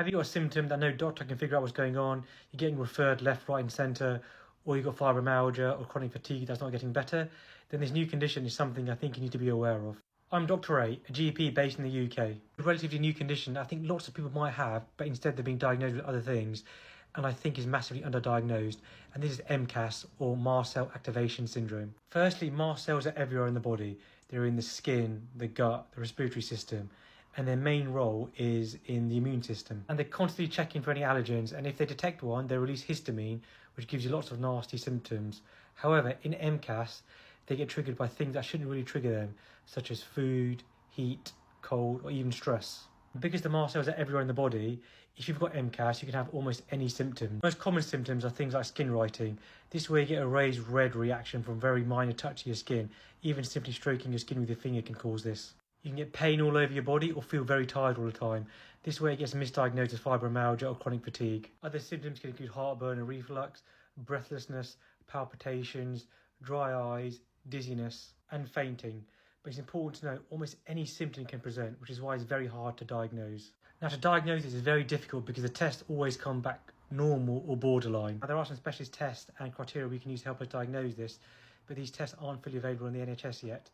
Have you got a symptom that no doctor can figure out what's going on? You're getting referred left, right, and centre, or you've got fibromyalgia or chronic fatigue that's not getting better, then this new condition is something I think you need to be aware of. I'm Dr. A GP based in the UK. A relatively new condition I think lots of people might have, but instead they're being diagnosed with other things, and I think is massively underdiagnosed, and this is MCAS, or mast cell activation syndrome. Firstly, mast cells are everywhere in the body. They're in the skin, the gut, the respiratory system, and their main role is in the immune system. And they're constantly checking for any allergens, and if they detect one, they release histamine, which gives you lots of nasty symptoms. However, in MCAS, they get triggered by things that shouldn't really trigger them, such as food, heat, cold, or even stress. Because the mast cells are everywhere in the body, if you've got MCAS, you can have almost any symptom. Most common symptoms are things like skin writing. This way you get a raised red reaction from very minor touch to your skin. Even simply stroking your skin with your finger can cause this. You can get pain all over your body or feel very tired all the time. This way it gets misdiagnosed as fibromyalgia or chronic fatigue. Other symptoms can include heartburn and reflux, breathlessness, palpitations, dry eyes, dizziness, and fainting. But it's important to know almost any symptom can present, which is why it's very hard to diagnose. Now, to diagnose this is very difficult because the tests always come back normal or borderline. Now, there are some specialist tests and criteria we can use to help us diagnose this, but these tests aren't fully available in the NHS yet.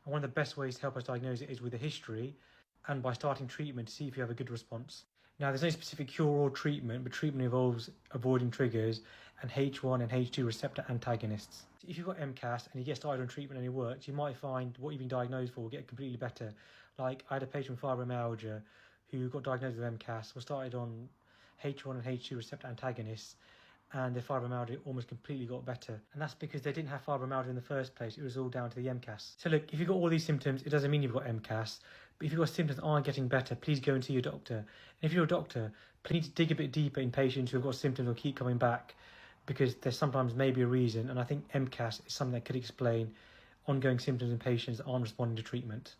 And one of the best ways to help us diagnose it is with a history and by starting treatment to see if you have a good response. Now, there's no specific cure or treatment, but treatment involves avoiding triggers and H1 and H2 receptor antagonists. If you've got MCAS and you get started on treatment and it works, you might find what you've been diagnosed for will get completely better. Like, I had a patient with fibromyalgia who got diagnosed with MCAS, was started on H1 and H2 receptor antagonists, and their fibromyalgia almost completely got better. And that's because they didn't have fibromyalgia in the first place. It was all down to the MCAS. So look, if you've got all these symptoms, it doesn't mean you've got MCAS. But if you've got symptoms that aren't getting better, please go and see your doctor. And if you're a doctor, please dig a bit deeper in patients who have got symptoms or keep coming back, because there's sometimes maybe a reason. And I think MCAS is something that could explain ongoing symptoms in patients that aren't responding to treatment.